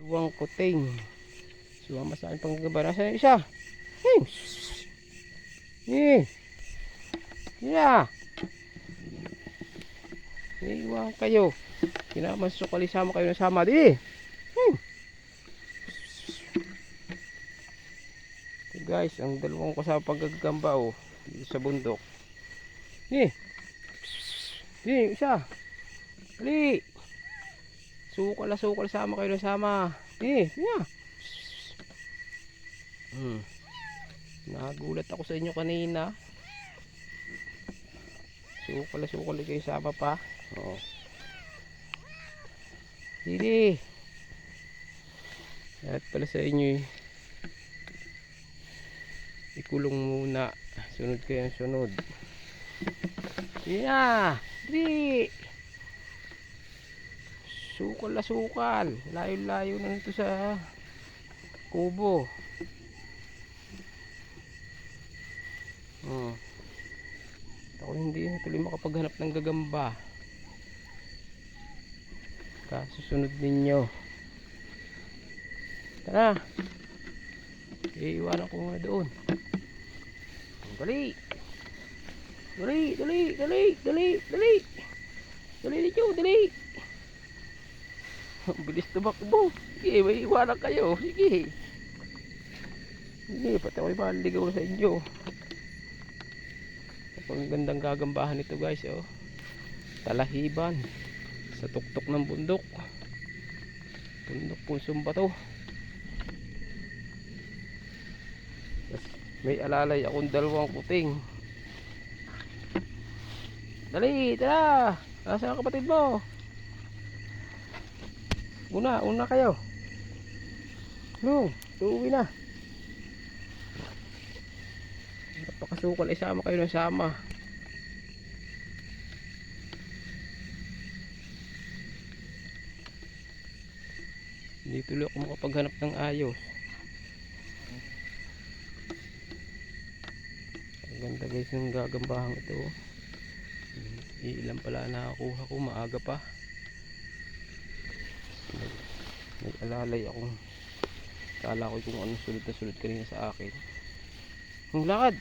Luwang kuting. Sumama sa akin panggaba. Nasaan yung isa? Hey! Eh! Yeah! Iwan kayo. Kinamasukali sama kayo na sama. Di! Hmm. So guys, ang dalawang kasama paggagamba oh. Dito sa bundok. Di! Di! Isa! Dali! Sukal sama kayo na sama. Di! Yeah! Nagulat ako sa inyo kanina. Sukal kayo sama pa. Oh. Dili. At pala sa inyo ikulong muna. Sunod kayo ang sunod. Yeah. Dili. Sukal. Layo na nito sa kubo. Ako hindi na tuloy makapaghanap ng gagamba. Kasusunod ninyo. Tara. Iiwanan ko nga doon. Dali. Dali. Bilis tumakbo. Sige, may iwanan kayo. Sige. Sige, pati ako'y maligaw sa inyo. Ang gandang gagambahan ito guys, oh. Talahiban sa tuktok ng bundok. Bundok Punsong Bato. May alalay akong dalawang kuting. Dali, tara. Nasaan ang kapatid mo? Una kayo. Tuwi na. Napakasukal, isama kayo ng sama. Hindi tuloy ako makapaghanap ng ayos. Ang ganda guys ng gagambahang ito. Ilan pala nakakuha ko, maaga pa. May alalay akong kala ko kung anong sulit na sulit kanina sa akin. Ang lakad,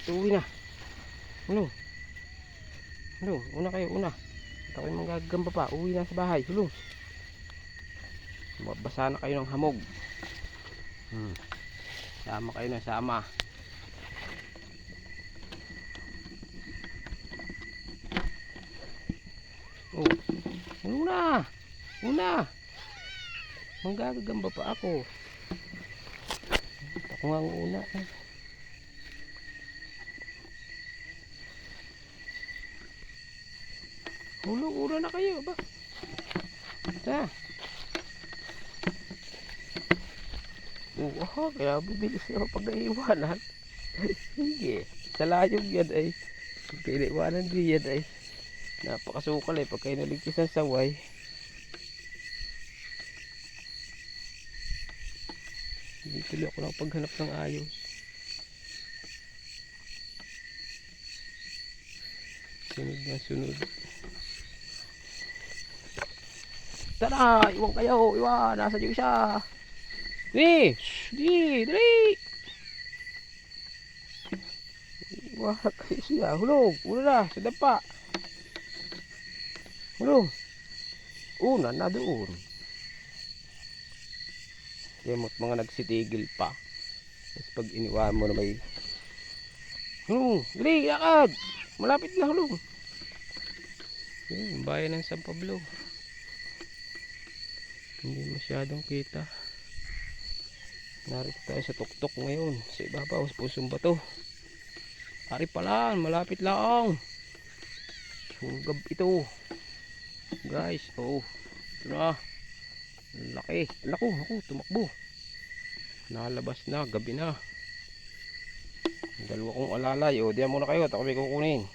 tuwi na. Una kayo, una. At ako'y manggagamba pa, uwi na sa bahay. Mabasa na kayo ng hamog. Sama kayo ng sama. Una. Manggagamba pa ako. Ako nga ang una. Una na kayo ba? Kaya bibilis ako pag naiwanan. Sige, sa layong yan ay pinaiwanan din yan ay napakasukal eh pagka inaligtas ng saway. Hindi tuloy ako lang paghanap ng ayos. Sunod. Tara, iwan kayo. Nasa yung isa. Dali. Iwan kayo siya. Hulog. Una na, sa dampa. Hulog. Una na doon. Yemot mga nagsitigil pa. Tapos pag iniwan mo na may dali, lakad. Malapit na, hulog. Yung bayan ng San Pablo. Hindi masyadong kita. Narito tayo sa tuktok ngayon. Sa ibabaw, sa Punsong Bato. Ari pa lang, malapit lang. Sugab ito. Guys, ito na. Laki. Ako, tumakbo. Nalabas na, gabi na. Dalawa kong alalay. Diyan muna kayo, at ako may kukunin.